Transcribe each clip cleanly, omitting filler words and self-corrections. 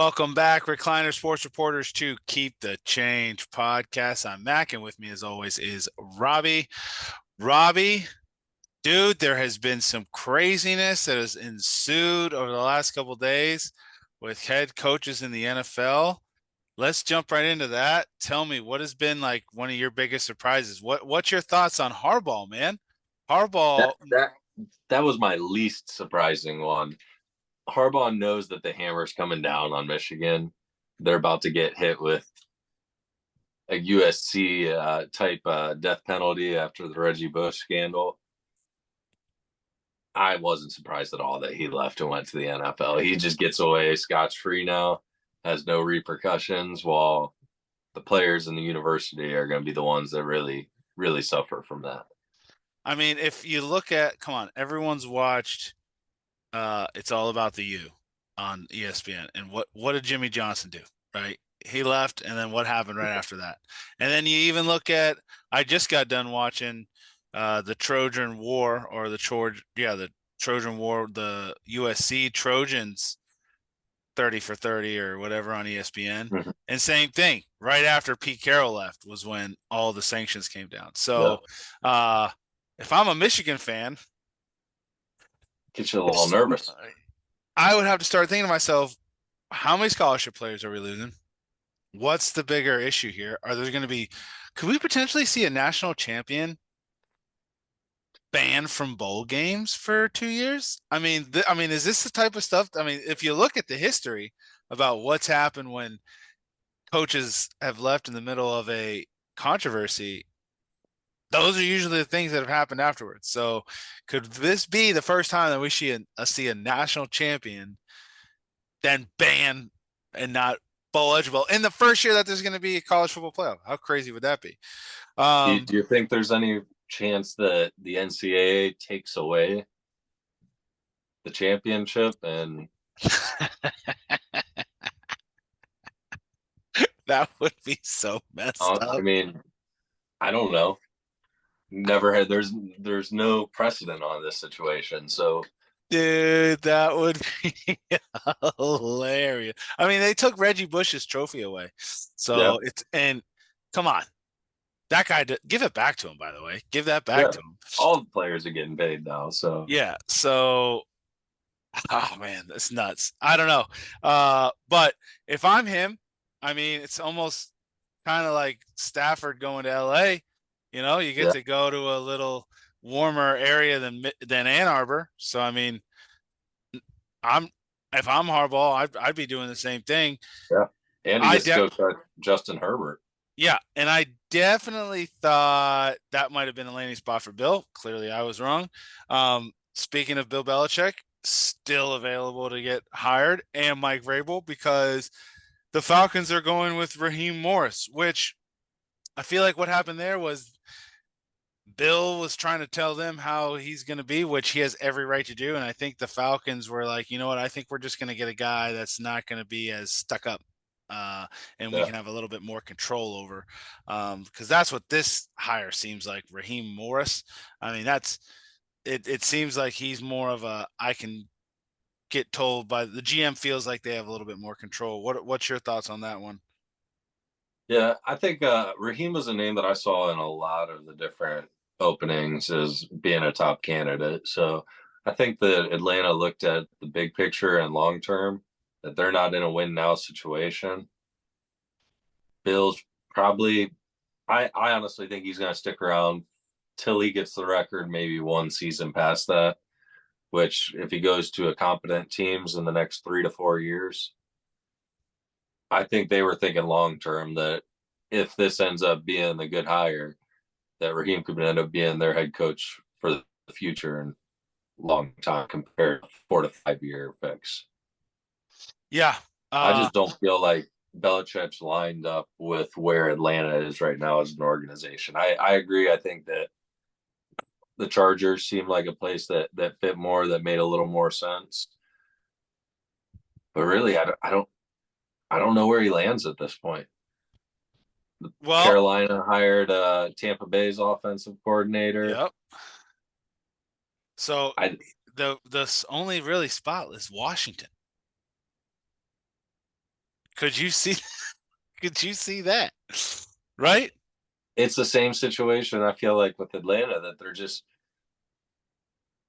Welcome back, Recliner Sports Reporters, to Keep the Change podcast. I'm Mac, and with me, as always, is Robbie. Robbie, dude, there has been some craziness that has ensued over the last couple of days with head coaches in the NFL. Let's jump right into that. Tell me, what has been like one of your biggest surprises? What's your thoughts on Harbaugh, man? That Harbaugh, that that was my least surprising one. Harbaugh knows that the hammer's coming down on Michigan. They're about to get hit with a USC type death penalty after the Reggie Bush scandal. I wasn't surprised at all that he left and went to the NFL. He just gets away scotch free now, has no repercussions, while the players in the university are going to be the ones that really suffer from that. I mean, if you look at, come on, everyone's watched It's All About the U on ESPN. And what did Jimmy Johnson do? Right? He left, and then what happened right after that? And then you even look at, I just got done watching the Trojan War, or the Trojan War, the USC Trojans 30 for 30 or whatever on ESPN. Mhm. And same thing, right after Pete Carroll left was when all the sanctions came down. Yeah, So if I'm a Michigan fan, gets you a little nervous. I would have to start thinking to myself, how many scholarship players are we losing? What's the bigger issue here? Are there going to be, could we potentially see a national champion banned from bowl games for 2 years? Is this the type of stuff? I mean, if you look at the history about what's happened when coaches have left in the middle of a controversy, those are usually the things that have happened afterwards. So could this be the first time that we see a national champion then ban and not bowl eligible in the first year that there's going to be a college football playoff? How crazy would that be? Do you think there's any chance that the NCAA takes away the championship? And That would be so messed I up. mean, I don't know. Never had there's no precedent on this situation. So Dude, that would be hilarious. I mean, they took Reggie Bush's trophy away. yeah, So and come on, that guy, give it back to him, by the way. Give that back yeah. to him. All the players are getting paid now. So Yeah. So, oh man, that's nuts. I don't know. But if I'm him, I mean, it's almost kind of like Stafford going to LA. You get yeah, to go to a little warmer area than Ann Arbor. So I mean, I'm if I'm Harbaugh, I'd be doing the same thing. yeah. And he I gets to de- go start Justin Herbert. yeah, and I definitely thought that might have been a landing spot for Bill. Clearly, I was wrong. Speaking of Bill Belichick, still available to get hired, and Mike Vrabel, because the Falcons are going with Raheem Morris, which I feel like what happened there was Bill was trying to tell them how he's going to be, which he has every right to do. And I think the Falcons were like, you know what? I think we're just going to get a guy that's not going to be as stuck up. And we Yeah, can have a little bit more control over, because that's what this hire seems like. Raheem Morris. I mean, that's it. It seems like he's more of a, I can get told by the GM, feels like they have a little bit more control. What's your thoughts on that one? yeah. I think Raheem was a name that I saw in a lot of the different openings as being a top candidate. So I think that Atlanta looked at the big picture and long term, that they're not in a win now situation. Bills probably, I honestly think he's going to stick around till he gets the record, maybe one season past that, which if he goes to a competent teams in the next 3 to 4 years, I think they were thinking long term that if this ends up being a good hire, that Raheem could end up being their head coach for the future and long time compared to 4 to 5 year fix. Yeah. I Uh, just don't feel like Belichick's lined up with where Atlanta is right now as an organization. I agree. I think that the Chargers seemed like a place that fit more, that made a little more sense. But really, I don't know where he lands at this point. well, Carolina hired Tampa Bay's offensive coordinator. yep. So I the only really spot is Washington. Could you see? Could you see that? Right? It's the same situation I feel like with Atlanta that they're just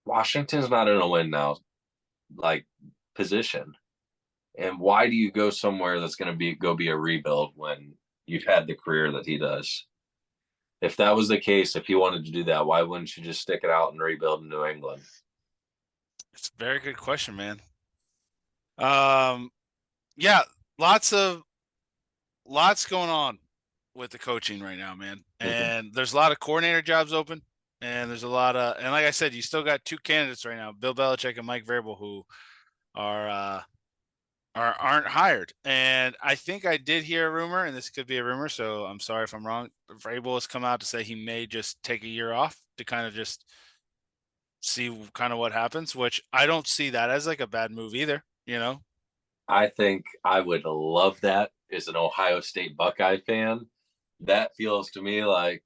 Washington's not in a win now like position. And why do you go somewhere that's going to be a rebuild when you've had the career that he does? If that was the case, if he wanted to do that, why wouldn't you just stick it out and rebuild in New England? It's a very good question, man. Um, yeah, lots of lots going on with the coaching right now, man. Mhm. And there's a lot of coordinator jobs open, and there's a lot of, and like I said, you still got two candidates right now, Bill Belichick and Mike Vrabel, who are aren't hired. And I think I did hear a rumor, and this could be a rumor, so I'm sorry if I'm wrong. Vrabel has come out to say he may just take a year off to kind of just see kind of what happens, which I don't see that as like a bad move either, you know? I think I would love that as an Ohio State Buckeye fan. That feels to me like,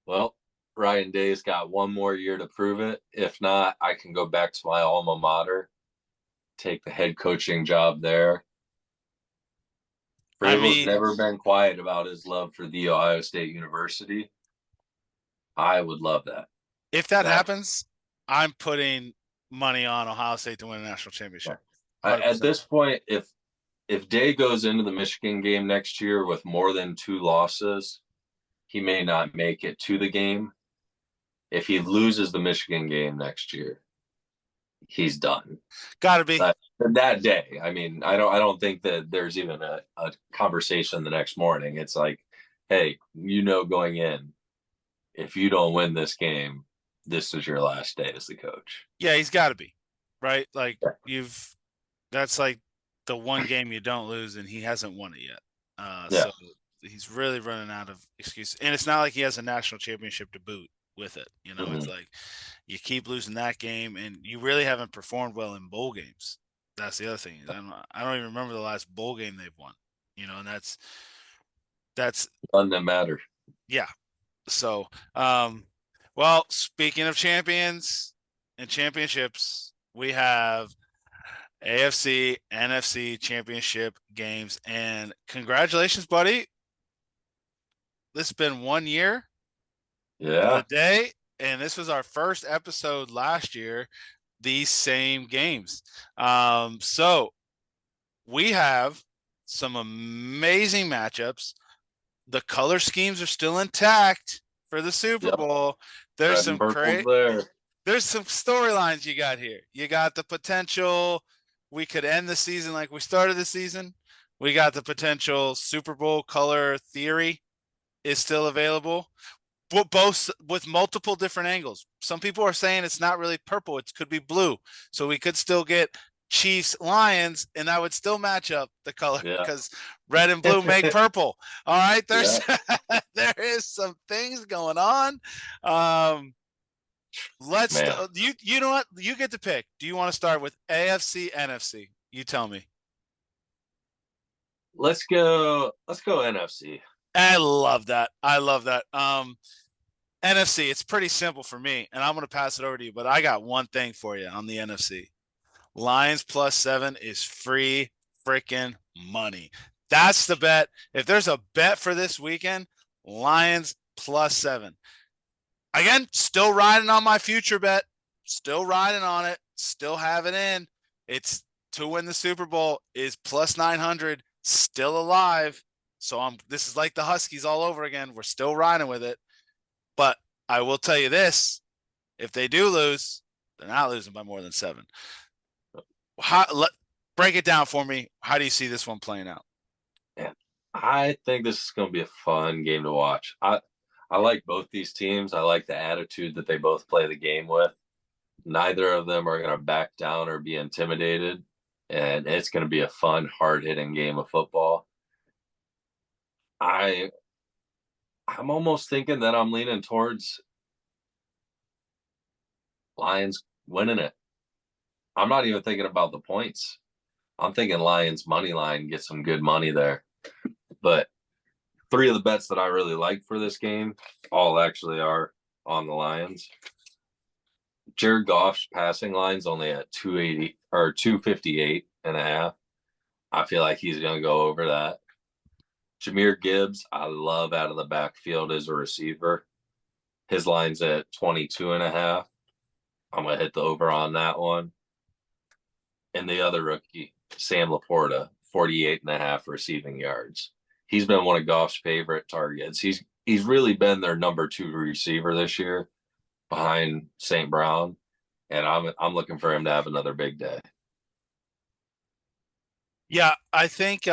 well, Ryan Day's got one more year to prove it. If not, I can go back to my alma mater, take the head coaching job there. I Vrabel's mean, never been quiet about his love for the Ohio State University. I would love that. if that That happens, I'm putting money on Ohio State to win a national championship. at 100%. this point, if Day goes into the Michigan game next year with more than two losses, he may not make it to the game. If he loses the Michigan game next year, he's done. Got to be. But that day, I mean, I don't think that there's even a conversation the next morning. It's like, hey, going in, if you don't win this game, this is your last day as the coach. Yeah, he's got to be. Right? Like that's like the one game you don't lose, and he hasn't won it yet. Yeah. So he's really running out of excuses. And it's not like he has a national championship to boot with it. You know, it's Mm-hmm. like you keep losing that game, and you really haven't performed well in bowl games. That's the other thing. I don't even remember the last bowl game they've won. You know, and that's Doesn't that matter? yeah. So, well, speaking of champions and championships, we have AFC, NFC championship games. And congratulations, buddy. This has been 1 year to the Yeah. day. And this was our first episode last year, these same games. So we have some amazing matchups. The color schemes are still intact for the Super Yep. Bowl. There's Red and some purple's great there. there's some storylines you got here. You got the potential we could end the season like we started the season. We got the potential Super Bowl color theory is still available, but both with multiple different angles. Some people are saying it's not really purple, it could be blue. So we could still get Chiefs Lions, and that would still match up the color Yeah. because red and blue make purple. All right, there's Yeah. there is some things going on. Um, let's Man. you know what, you get to pick. Do you want to start with AFC, NFC? You tell me. Let's go NFC. I love that. I love that. NFC, it's pretty simple for me, and I'm going to pass it over to you, but I got one thing for you on the NFC. Lions +7 is free freaking money. That's the bet. If there's a bet for this weekend, Lions +7. Again, still riding on my future bet. Still riding on it. Still have it in. It's to win the Super Bowl is +900. Still alive. So this is like the Huskies all over again. We're still riding with it. But I will tell you this: if they do lose, they're not losing by more than 7. Break it down for me. How do you see this one playing out? Man, I think this is going to be a fun game to watch. I like both these teams. I like the attitude that they both play the game with. Neither of them are going to back down or be intimidated, and it's going to be a fun, hard-hitting game of football. I I'm almost thinking that I'm leaning towards Lions winning it. I'm not even thinking about the points. I'm thinking Lions money line, get some good money there. But three of the bets that I really like for this game all actually are on the Lions. Jared Goff's passing line's only at 280 or 258 and a half. I feel like he's going to go over that. Jameer Gibbs, I love out of the backfield as a receiver. His line's at 22.5. I'm going to hit the over on that one. And the other rookie, Sam Laporta, 48.5 receiving yards. He's been one of Goff's favorite targets. He's really been their number 2 receiver this year behind St. Brown. And I'm looking for him to have another big day. Yeah, I think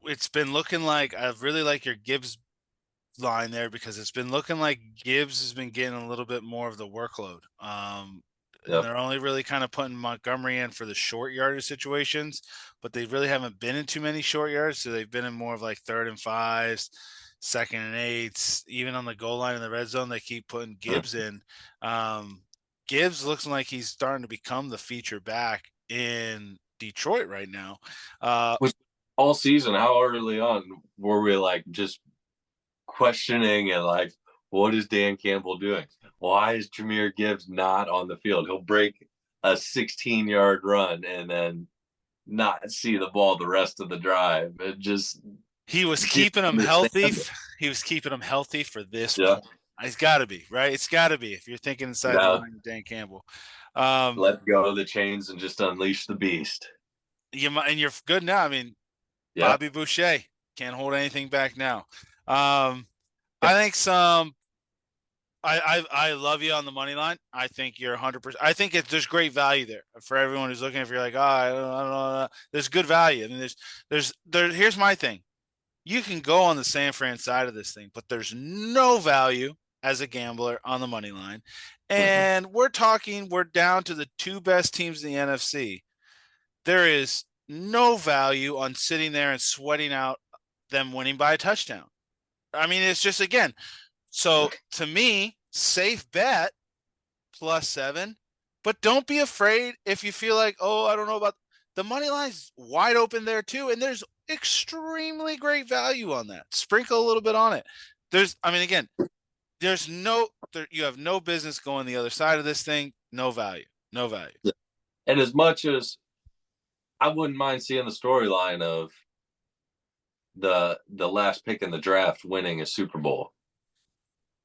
it's been looking like I really like your Gibbs line there because it's been looking like Gibbs has been getting a little bit more of the workload. And Yep. they're only really kind of putting Montgomery in for the short yardage situations, but they really haven't been in too many short yards. So they've been in more of like 3rd and 5s, 2nd and 8s, even on the goal line in the red zone. They keep putting Gibbs in. Gibbs looks like he's starting to become the feature back in Detroit right now. Which all season, how early on were we like just questioning and like, what is Dan Campbell doing? Why is Jameer Gibbs not on the field? He'll break a 16-yard run and then not see the ball the rest of the drive. It just He was didn't keeping him understand healthy. it. He was keeping him healthy for this Yeah, point. It's got to be right. It's got to be if you're thinking inside the now line of Dan Campbell. Um, let go of the chains and just unleash the beast. you might, and you're good now. I mean, Yeah, Bobby Boucher can't hold anything back now. I think some. I love you on the money line. I think you're 100%. I think there's great value there for everyone who's looking. If you're like, oh, I don't know, there's good value. I mean, there. Here's my thing. You can go on the San Fran side of this thing, but there's no value as a gambler on the money line. mm-hmm. And we're down to the 2 best teams in the NFC. There is no value on sitting there and sweating out them winning by a touchdown. I mean, it's just, again, so to me, safe bet +7, but don't be afraid if you feel like, oh, I don't know about the money line's wide open there too. And there's extremely great value on that. Sprinkle a little bit on it. I mean, again, you have no business going the other side of this thing. No value. No value. And as much as I wouldn't mind seeing the storyline of the last pick in the draft winning a Super Bowl.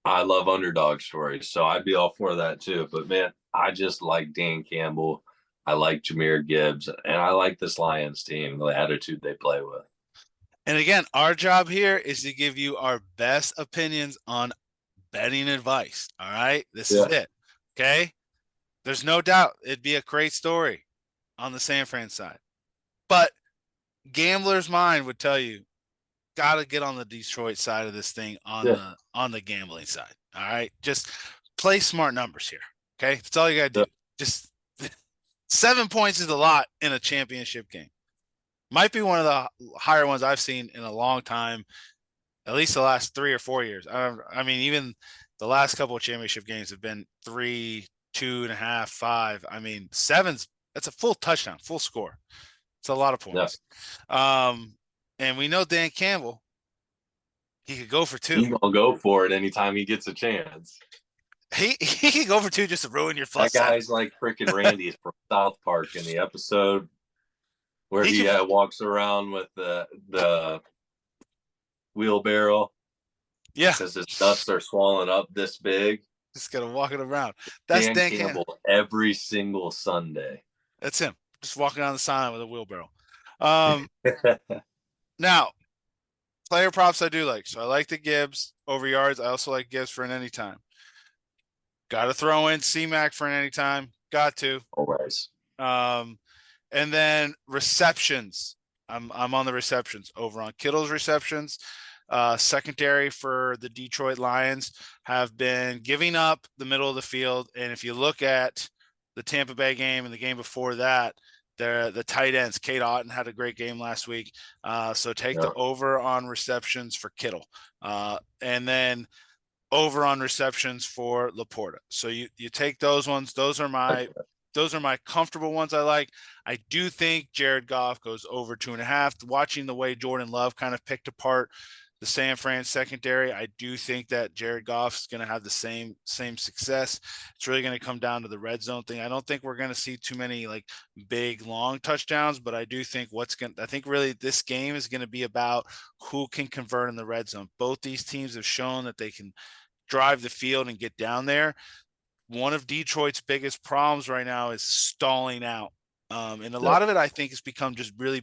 I love underdog stories, so I'd be all for that too. But man, I just like Dan Campbell. I like Jameer Gibbs, and I like this Lions team, the attitude they play with. And again, our job here is to give you our best opinions on betting advice. All right. This is Yeah, it. Okay. There's no doubt it'd be a great story on the San Fran side. But gambler's mind would tell you, got to get on the Detroit side of this thing yeah, on the gambling side. All right. Just play smart numbers here. Okay. That's all you got to yeah, do. Just 7 points is a lot in a championship game. Might be one of the higher ones I've seen in a long time, at least the last 3 or 4 years. I mean, even the last couple of championship games have been 3, 2.5, 5. I mean, that's a full touchdown, full score. It's a lot of yeah. points. Um, and we know Dan Campbell, he could go for 2. He's gonna go for it anytime he gets a chance. He could go for 2 just to ruin your That +7. guy's like freaking Randy from South Park in the episode where He he could, walks around with the wheelbarrow yeah, because his nuts are swollen up this big. just gotta walk it around. That's Dan Dan Campbell. Campbell every single Sunday. That's him, just walking down the sideline with a wheelbarrow. Um, Now player props I do like. So I like the Gibbs over yards. I also like Gibbs for an anytime. Got to throw in C-Mac for an anytime. Got to. Always. Um, and then receptions. I'm on the receptions over on Kittle's receptions. Secondary for the Detroit Lions have been giving up the middle of the field. And if you look at the Tampa Bay game and the game before that, the tight ends, Kate Otten had a great game last week. So take Yeah. the over on receptions for Kittle. And then over on receptions for Laporta. So you take those ones. Those are my comfortable ones I like. I do think Jared Goff goes over 2.5. Watching the way Jordan Love kind of picked apart the San Fran secondary. I do think that Jared Goff is going to have the same success. It's really going to come down to the red zone thing. I don't think we're going to see too many like big long touchdowns, but I do think I think really this game is going to be about who can convert in the red zone. Both these teams have shown that they can drive the field and get down there. One of Detroit's biggest problems right now is stalling out. And a Yeah. lot of it, I think, has become just really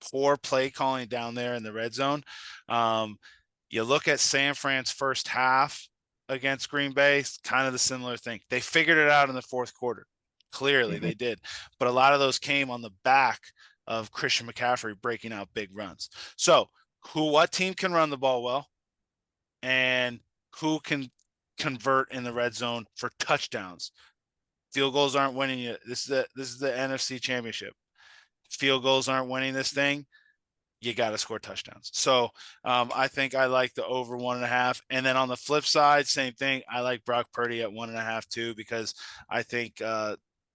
poor play calling down there in the red zone. Um, you look at San Fran's first half against Green Bay, kind of the similar thing. They figured it out in the fourth quarter. Clearly, Mhm. they did. But a lot of those came on the back of Christian McCaffrey breaking out big runs. So, what team can run the ball well, and who can convert in the red zone for touchdowns? Field goals aren't winning you. This is the NFC Championship. Field goals aren't winning this thing. You got to score touchdowns. So I think I like the over 1.5. And then on the flip side, same thing. I like Brock Purdy at 1.5 too, because I think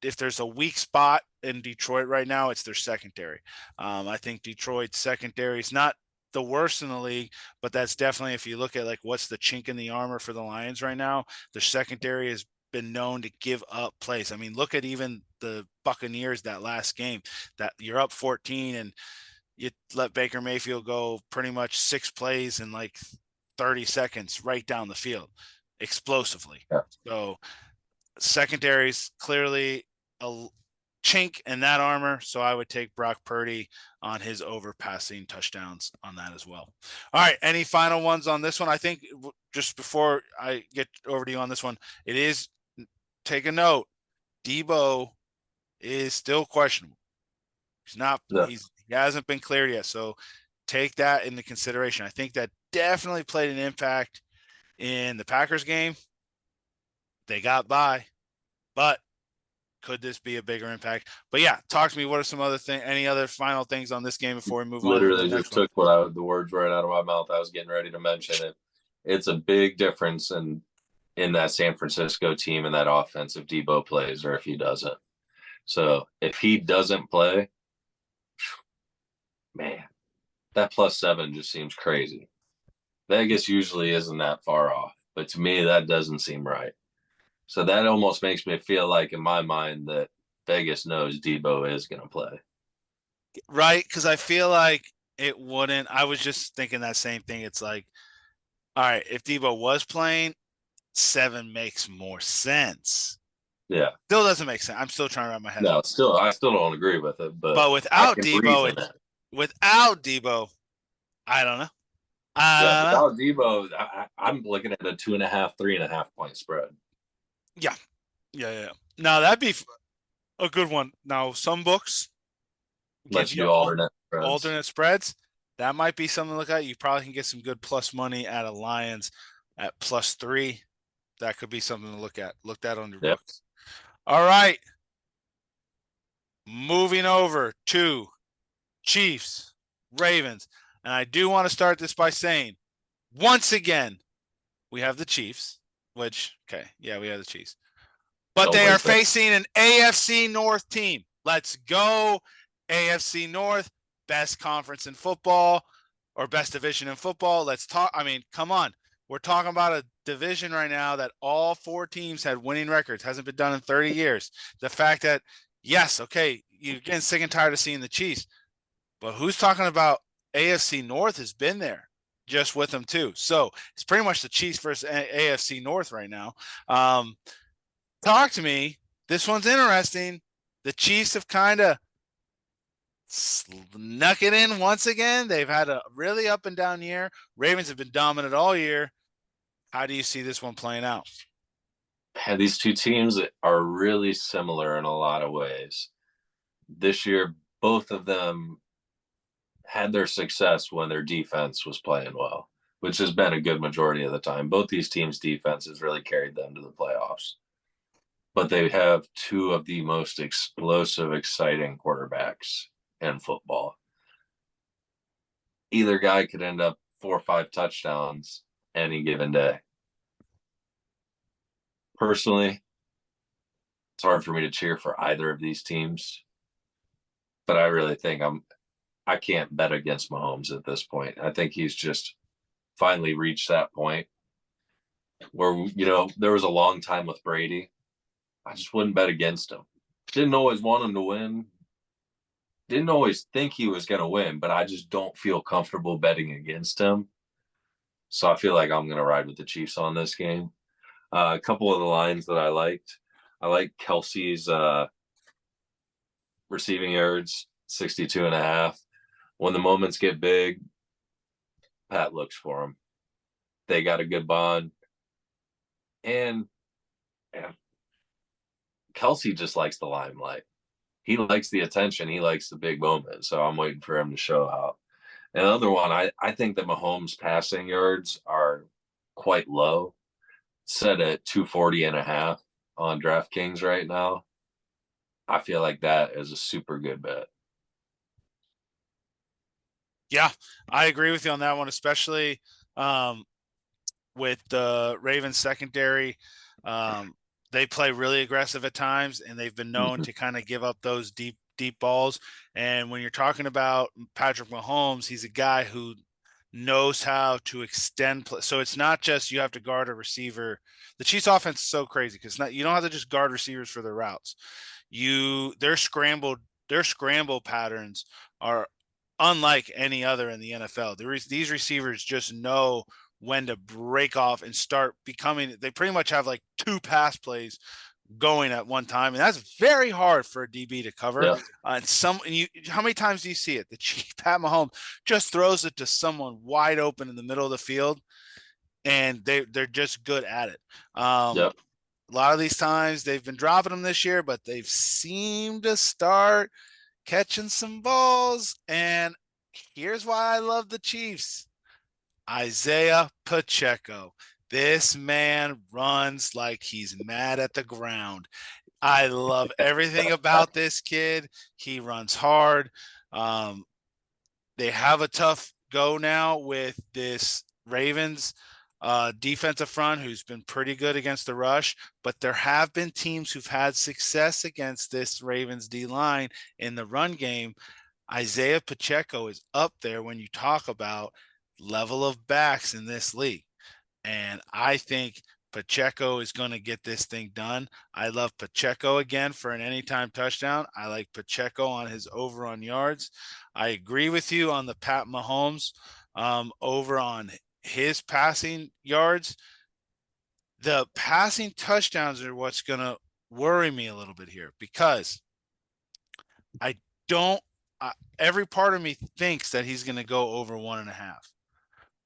if there's a weak spot in Detroit right now, it's their secondary. I think Detroit's secondary is not the worst in the league, but that's definitely, if you look at like what's the chink in the armor for the Lions right now, their secondary has been known to give up plays. I mean, look at even the Buccaneers that last game, that you're up 14 and you let Baker Mayfield go pretty much 6 plays in like 30 seconds right down the field explosively. Yeah. So secondary's clearly a chink in that armor. So I would take Brock Purdy on his overpassing touchdowns on that as well. All right. Any final ones on this one? I think just before I get over to you on this one, it is, take a note. Debo is still questionable. He's not, Yeah. he hasn't been cleared yet. So take that into consideration. I think that definitely played an impact in the Packers game. They got by, but could this be a bigger impact? But yeah, talk to me. What are some other things, any other final things on this game before we move on to the Literally next just one? took the words right out of my mouth. I was getting ready to mention it. It's a big difference in that San Francisco team and that offense if Debo plays or if he doesn't. So if he doesn't play, man, that +7 just seems crazy. Vegas usually isn't that far off, but to me, that doesn't seem right. So that almost makes me feel like, in my mind, that Vegas knows Debo is going to play. Right. Because I feel like it wouldn't. I was just thinking that same thing. It's like, all right, if Debo was playing, 7 makes more sense. Yeah. Still doesn't make sense. I'm still trying to wrap my head No, around. still, I still don't agree with it, but But I without can Debo, reason it. without Debo, I don't know. I Yeah, don't know. without Debo, I'm looking at a 2.5, 3.5 point spread. Yeah. Yeah. Yeah. Now that'd be a good one. Now, some books give Unless you you do alternate spreads. alternate spreads. That might be something to look at. You probably can get some good plus money at a Lions at +3. That could be something to look at. Look that on your Yeah. books. All right. Moving over to Chiefs, Ravens. And I do want to start this by saying, once again, we have the Chiefs, which, okay, yeah, we have the Chiefs. But Don't they are like that. facing an AFC North team. Let's go. AFC North, best conference in football or best division in football. Let's talk. I mean, come on. We're talking about a division right now that all 4 teams had winning records. Hasn't been done in 30 years. The fact that, yes, okay, you're getting sick and tired of seeing the Chiefs, but who's talking about AFC North has been there just with them too. So it's pretty much the Chiefs versus AFC North right now. Talk to me. This one's interesting. The Chiefs have kind of snuck it in once again. They've had a really up and down year. Ravens have been dominant all year. How do you see this one playing out? And these two teams are really similar in a lot of ways. This year, both of them had their success when their defense was playing well, which has been a good majority of the time. Both these teams' defenses really carried them to the playoffs. But they have two of the most explosive, exciting quarterbacks in football. Either guy could end up 4 or 5 touchdowns any given day. Personally, it's hard for me to cheer for either of these teams, but I really think I can't bet against Mahomes at this point. I think he's just finally reached that point where, there was a long time with Brady. I just wouldn't bet against him. Didn't always want him to win. Didn't always think he was going to win, but I just don't feel comfortable betting against him. So I feel like I'm going to ride with the Chiefs on this game. A couple of the lines that I liked. I like Kelsey's receiving yards, 62.5. When the moments get big, Pat looks for him. They got a good bond. And yeah, Kelsey just likes the limelight. He likes the attention. He likes the big moment. So I'm waiting for him to show out. Another one, I think that Mahomes' passing yards are quite low, set at 240.5 on DraftKings right now. I feel like that is a super good bet. Yeah, I agree with you on that one, especially with the Ravens secondary. Um, they play really aggressive at times, and they've been known Mhm. to kind of give up those deep balls. And when you're talking about Patrick Mahomes, he's a guy who knows how to extend play. So it's not just you have to guard a receiver. The Chiefs offense is so crazy because you don't have to just guard receivers for their routes. Their scramble patterns are unlike any other in the NFL. These receivers just know when to break off and start becoming. They pretty much have like two pass plays going at one time, and that's very hard for a DB to cover. Yeah. How many times do you see it? The Chief Pat Mahomes just throws it to someone wide open in the middle of the field, and they're just good at it. Yep. A lot of these times they've been dropping them this year, but they've seemed to start catching some balls. And here's why I love the Chiefs. Isaiah Pacheco. This man runs like he's mad at the ground. I love everything about this kid. He runs hard. Um, they have a tough go now with this Ravens defensive front who's been pretty good against the rush, but there have been teams who've had success against this Ravens D line in the run game. Isaiah Pacheco is up there when you talk about level of backs in this league. And I think Pacheco is going to get this thing done. I love Pacheco again for an anytime touchdown. I like Pacheco on his over on yards. I agree with you on the Pat Mahomes over on his passing yards. The passing touchdowns are what's going to worry me a little bit here because I don't. Every part of me thinks that he's going to go over 1.5.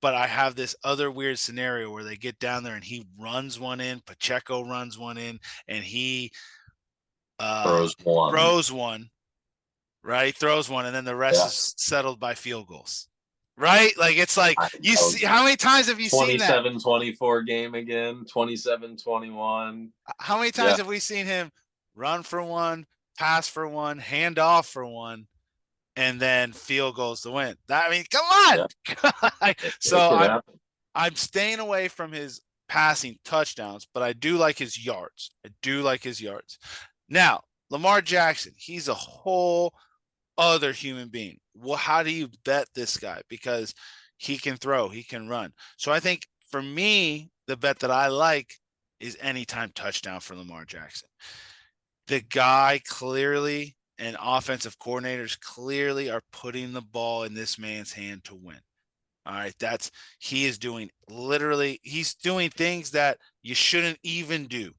But I have this other weird scenario where they get down there and he runs one in, Pacheco runs one in, and he Throws one. throws one, right? Throws one, and then the rest Yeah. is settled by field goals. Right? Like it's like I you know. see how many times have you seen that? 27-24 game again, 27-21. How many Yeah. times have we seen him run for one, pass for one, hand off for one, and then field goals to win? I mean, Yeah. come on. So It could happen. I'm staying away from his passing touchdowns, but I do like his yards. I do like his yards. Now, Lamar Jackson, he's a whole other human being. Well, how do you bet this guy? Because he can throw, he can run. So I think for me, the bet that I like is anytime touchdown for Lamar Jackson. The guy clearly and offensive coordinators clearly are putting the ball in this man's hand to win. All right, he's doing things that you shouldn't even do.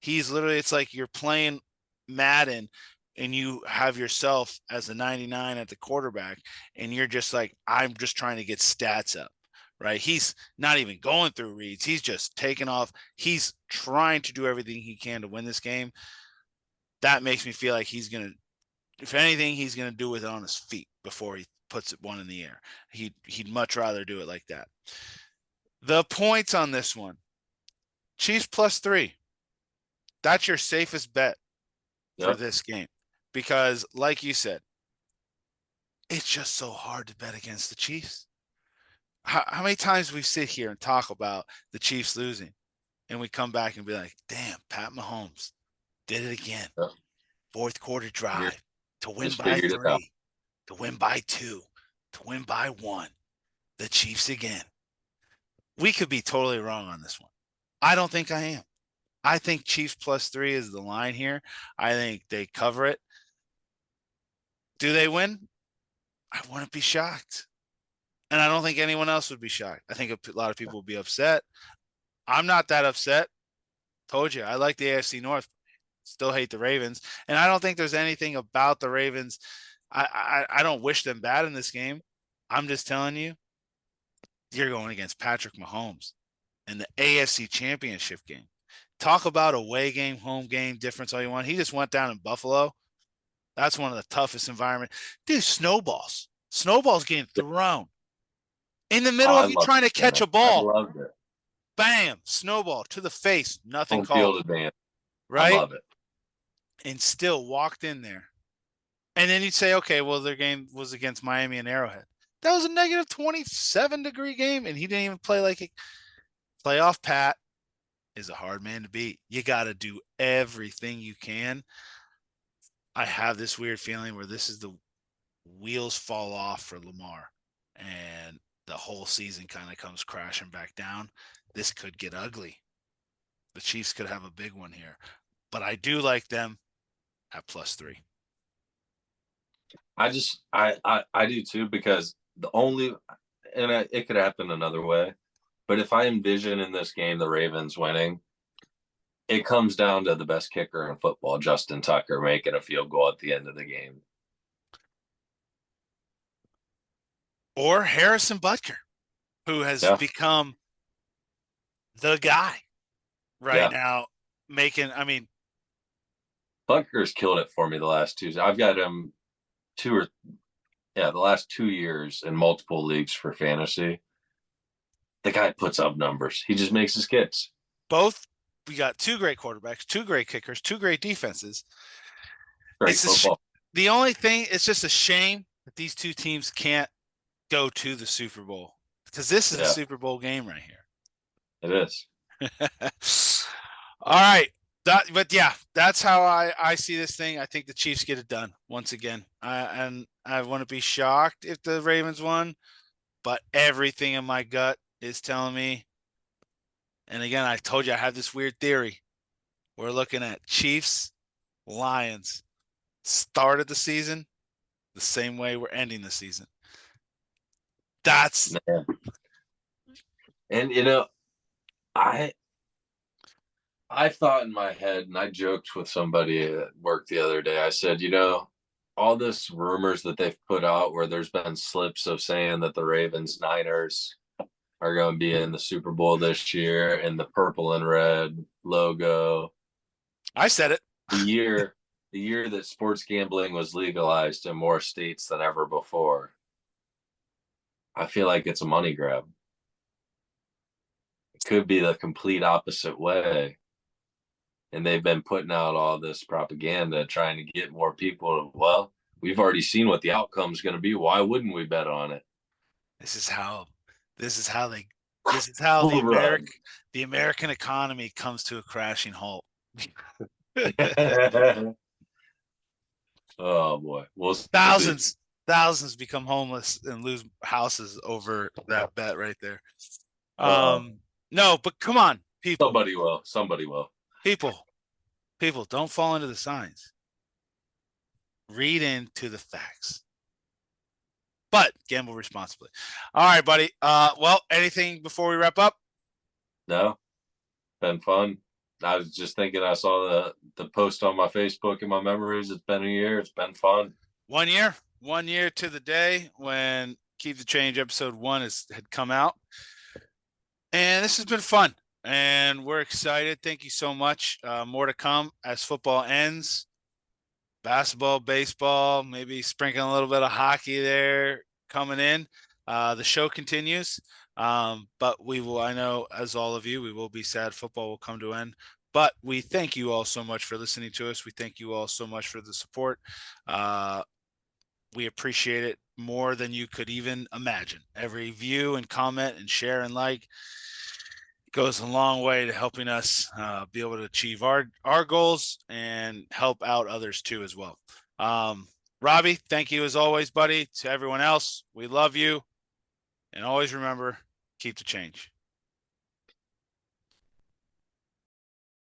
It's like you're playing Madden and you have yourself as a 99 at the quarterback and you're just like, I'm just trying to get stats up, right? He's not even going through reads. He's just taking off. He's trying to do everything he can to win this game. That makes me feel like if anything, he's going to do it on his feet before he puts one in the air. He'd much rather do it like that. The points on this one, Chiefs +3. That's your safest bet for Yep. this game because, like you said, it's just so hard to bet against the Chiefs. How many times we sit here and talk about the Chiefs losing, and we come back and be like, "Damn, Pat Mahomes did it again. Yep. Fourth quarter Figured, drive to win just by figured it out. 3, to win by 2, to win by 1. The Chiefs again." We could be totally wrong on this one. I don't think I am. I think Chiefs +3 is the line here. I think they cover it. Do they win? I wouldn't be shocked. And I don't think anyone else would be shocked. I think a lot of people would be upset. I'm not that upset. Told you, I like the AFC North. Still hate the Ravens. And I don't think there's anything about the Ravens. I don't wish them bad in this game. I'm just telling you, you're going against Patrick Mahomes in the AFC Championship game. Talk about away game, home game difference all you want. He just went down in Buffalo. That's one of the toughest environments. Dude, snowballs. Snowballs getting thrown. In the Oh, middle I of you loved trying to it. catch a I ball. loved it. Bam, snowball to the face. Nothing Home called, field advantage. I right? love it. And still walked in there. And then you'd say, okay, well, their game was against Miami and Arrowhead. That was a negative 27-degree game, and he didn't even play like a playoff. Pat is a hard man to beat. You got to do everything you can. I have this weird feeling where this is the wheels fall off for Lamar, and the whole season kind of comes crashing back down. This could get ugly. The Chiefs could have a big one here, but I do like them at +3. I do too, because the only, it could happen another way, but if I envision in this game the Ravens winning, it comes down to the best kicker in football, Justin Tucker, making a field goal at the end of the game. Or Harrison Butker, who has Yeah, become the guy right yeah. now, making, I mean, Butker's killed it for me the last two. I've got him two or yeah, the last 2 years in multiple leagues for fantasy. The guy puts up numbers. He just makes his kicks. both, we got two great quarterbacks, two great kickers, two great defenses. Great It's football. the only thing, it's just a shame that these two teams can't go to the Super Bowl, because this is a Yeah, Super Bowl game right it is. here. All right. But yeah, that's how I see this thing. I think the Chiefs get it done once again. And I wouldn't be shocked if the Ravens won, but everything in my gut is telling me. And again, I told you I have this weird theory. We're looking at Chiefs, Lions, start of the season, the same way we're ending the season. That's Man. And I I thought in my head, and I joked with somebody at work the other day. I said, all this rumors that they've put out where there's been slips of saying that the Ravens Niners are going to be in the Super Bowl this year in the purple and red logo. I said it. The year the year that sports gambling was legalized in more states than ever before. I feel like it's a money grab. It could be the complete opposite way. And they've been putting out all this propaganda trying to get more people. Well, we've already seen what the outcome is going to be. Why wouldn't we bet on it? This is how this is how they this is how Bull run. the American economy comes to a crashing halt. Oh boy, we'll see. Thousands become homeless and lose houses over that bet right there. Uh, No, but come on, people, somebody will. Somebody will. people, people, don't fall into the signs. Read into the facts, but gamble responsibly. All right, buddy. Well, anything before we wrap up? No, been fun. I was just thinking. I saw the post on my Facebook in my memories. It's been a year. It's been fun. 1 year to the day when Keep the Change episode 1 had come out. And this has been fun. And we're excited. Thank you so much. More to come as football ends. Basketball, baseball, maybe sprinkling a little bit of hockey there coming in. The show continues. But we will, I know, as all of you, we will be sad football will come to an end. But we thank you all so much for listening to us. We thank you all so much for the support. We appreciate it more than you could even imagine. Every view and comment and share and like goes a long way to helping us be able to achieve our goals and help out others too as well. Robbie, thank you as always, buddy. To everyone else, we love you. And always remember, keep the change.